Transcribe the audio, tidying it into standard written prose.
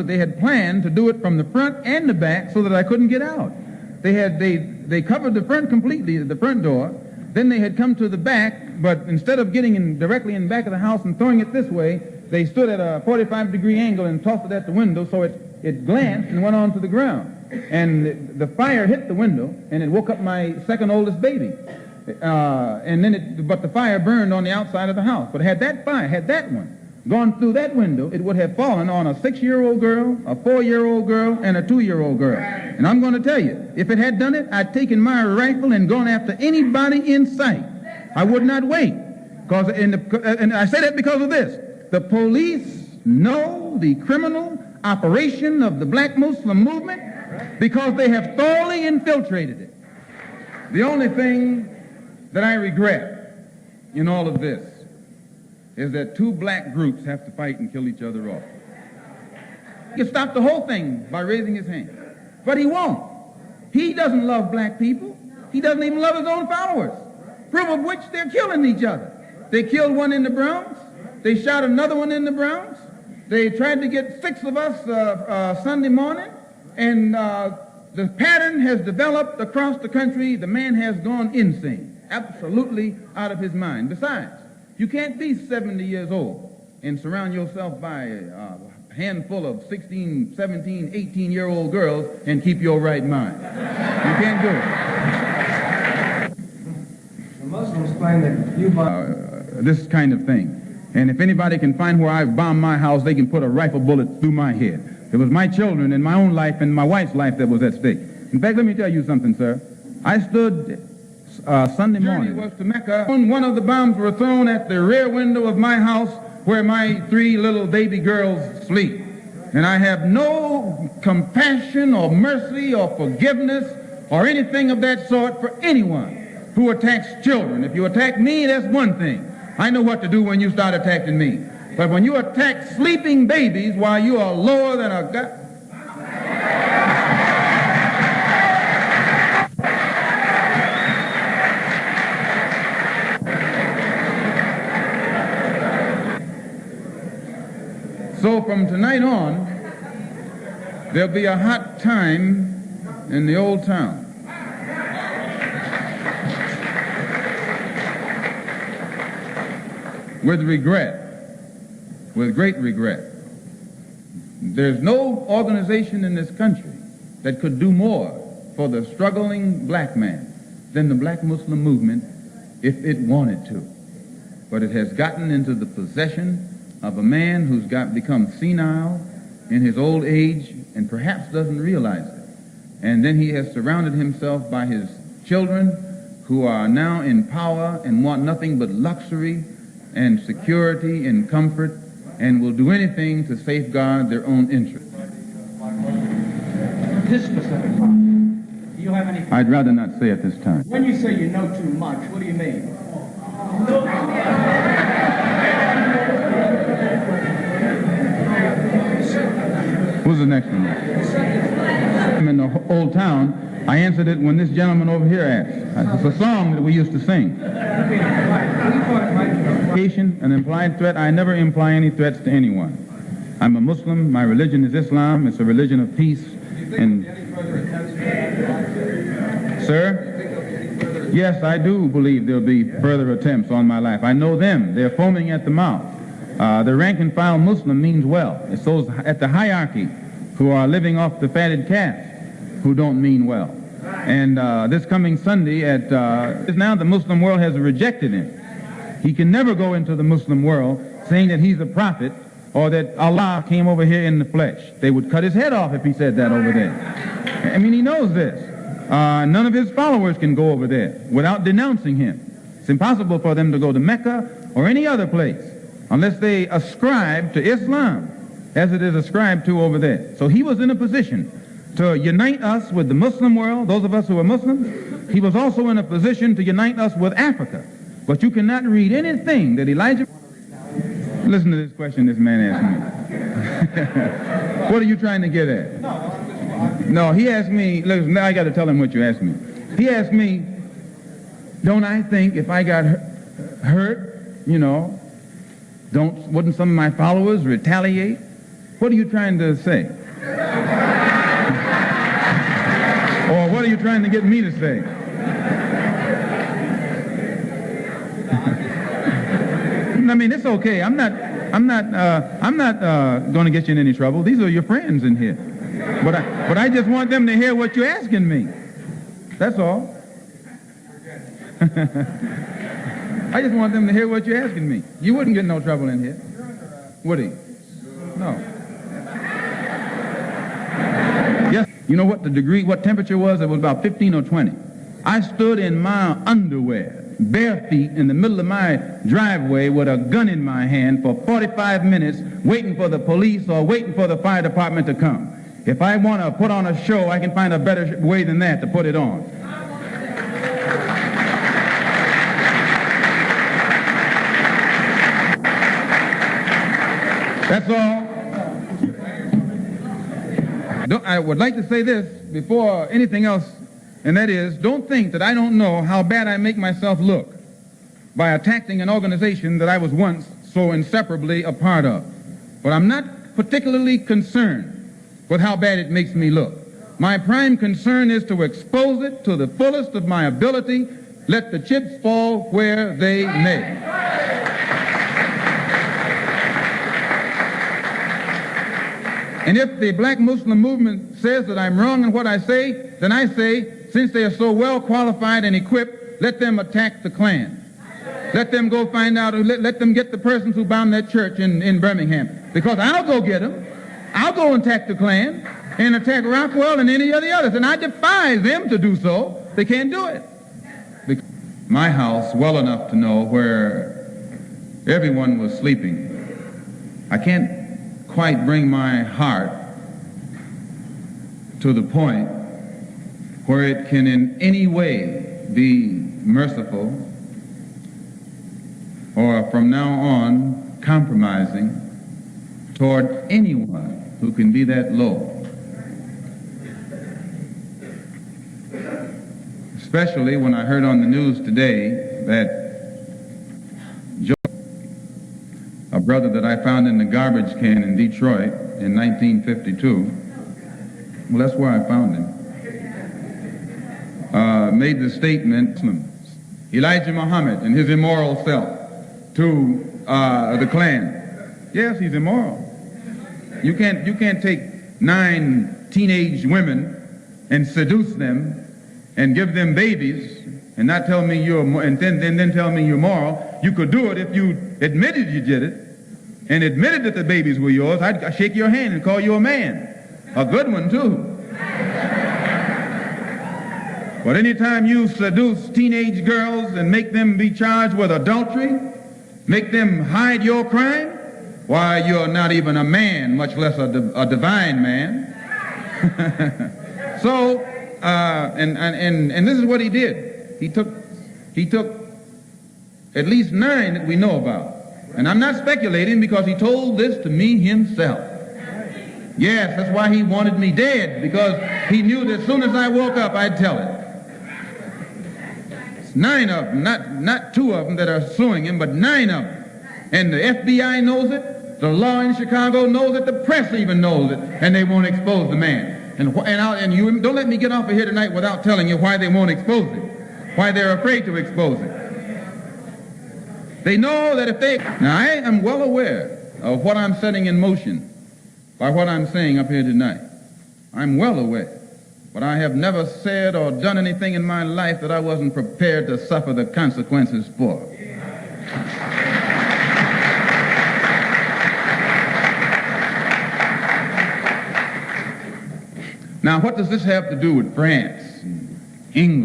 they had planned to do it from the front and the back so that I couldn't get out. They covered the front completely, the front door. Then they had come to the back, but instead of getting in directly in the back of the house and throwing it this way, they stood at a 45-degree angle and tossed it at the window so it glanced and went onto the ground. And the fire hit the window, and it woke up my second oldest baby. But the fire burned on the outside of the house. But had that one gone through that window, it would have fallen on a 6-year-old girl, a 4-year-old girl, and a 2-year-old girl. And I'm going to tell you, if it had done it, I'd taken my rifle and gone after anybody in sight. I would not wait. And I say that because of this. The police know the criminal operation of the black Muslim movement because they have thoroughly infiltrated it. The only thing that I regret in all of this is that two black groups have to fight and kill each other off. He could stop the whole thing by raising his hand. But he won't. He doesn't love black people. He doesn't even love his own followers. Proof of which they're killing each other. They killed one in the Bronx. They shot another one in the Bronx. They tried to get 6 of us Sunday morning. And the pattern has developed across the country. The man has gone insane. Absolutely out of his mind. Besides, you can't be 70 years old and surround yourself by a handful of 16, 17, 18-year-old girls and keep your right mind. You can't do it. The Muslims claim that you this kind of thing. And if anybody can find where I bombed my house, they can put a rifle bullet through my head. It was my children and my own life and my wife's life that was at stake. In fact, let me tell you something, sir. I stood Sunday morning. Was to Mecca. One of the bombs were thrown at the rear window of my house where my 3 little baby girls sleep. And I have no compassion or mercy or forgiveness or anything of that sort for anyone who attacks children. If you attack me, that's one thing. I know what to do when you start attacking me. But when you attack sleeping babies while you are lower than a guy... So from tonight on, there'll be a hot time in the old town. With regret, with great regret. There's no organization in this country that could do more for the struggling black man than the black Muslim movement if it wanted to. But it has gotten into the possession of a man who's become senile in his old age and perhaps doesn't realize it. And then he has surrounded himself by his children who are now in power and want nothing but luxury and security and comfort and will do anything to safeguard their own interests. This specific problem, do you have any... I'd rather not say at this time. When you say you know too much, what do you mean? Who's the next one? I'm in the old town. I answered it when this gentleman over here asked. It's a song that we used to sing. An implied threat. I never imply any threats to anyone. I'm a Muslim. My religion is Islam. It's a religion of peace. And sir, yes, I do believe there'll be further attempts on my life. I know them. They're foaming at the mouth. The rank and file Muslim means well. It's those at the hierarchy who are living off the fatted calf who don't mean well. And this coming Sunday, now the Muslim world has rejected him. He can never go into the Muslim world saying that he's a prophet or that Allah came over here in the flesh. They would cut his head off if he said that over there. I mean, he knows this. None of his followers can go over there without denouncing him. It's impossible for them to go to Mecca or any other place unless they ascribe to Islam as it is ascribed to over there. So he was in a position to unite us with the Muslim world, those of us who are Muslims. He was also in a position to unite us with Africa. But you cannot read anything that Elijah... Listen to this question this man asked me. What are you trying to get at? No, he asked me... Listen, I got to tell him what you asked me. He asked me, don't I think if I got hurt, wouldn't some of my followers retaliate? What are you trying to say? Or what are you trying to get me to say? I mean, it's okay. I'm not going to get you in any trouble. These are your friends in here. But I just want them to hear what you're asking me. That's all. I just want them to hear what you're asking me. You wouldn't get no trouble in here, would he? No. Yes. You know what what temperature was? It was about 15 or 20. I stood in my underwear, bare feet, in the middle of my driveway with a gun in my hand for 45 minutes waiting for the police or waiting for the fire department to come. If I want to put on a show, I can find a better way than that to put it on. That's all. I would like to say this before anything else, and that is, don't think that I don't know how bad I make myself look by attacking an organization that I was once so inseparably a part of. But I'm not particularly concerned with how bad it makes me look. My prime concern is to expose it to the fullest of my ability, let the chips fall where they may. And if the black Muslim movement says that I'm wrong in what I say, then I say, since they are so well qualified and equipped, let them attack the Klan. Let them go find out, let them get the persons who bombed that church in Birmingham. Because I'll go get them. I'll go and attack the Klan and attack Rockwell and any of the others. And I defy them to do so. They can't do it. Because my house well enough to know where everyone was sleeping. I can't quite bring my heart to the point where it can in any way be merciful or from now on compromising toward anyone who can be that low. Especially when I heard on the news today that a brother that I found in the garbage can in Detroit in 1952, well, that's where I found him, made the statement, Elijah Muhammad and his immoral self to the Klan. Yes, he's immoral. You can't take 9 teenage women and seduce them and give them babies and not tell me and then tell me you're moral. You could do it if you admitted you did it and admitted that the babies were yours. I'd shake your hand and call you a man. A good one, too. But anytime you seduce teenage girls and make them be charged with adultery, make them hide your crime, why, you're not even a man, much less a divine man. So, and this is what he did. He took at least 9 that we know about. And I'm not speculating because he told this to me himself. Yes, that's why he wanted me dead, because he knew that as soon as I woke up, I'd tell it. It's 9 of them, not 2 of them that are suing him, but 9 of them. And the FBI knows it, the law in Chicago knows it, the press even knows it, and they won't expose the man. And you don't let me get off of here tonight without telling you why they won't expose it, why they're afraid to expose it. They know that if they... Now, I am well aware of what I'm setting in motion by what I'm saying up here tonight. I'm well aware. But I have never said or done anything in my life that I wasn't prepared to suffer the consequences for. Now, what does this have to do with France, England?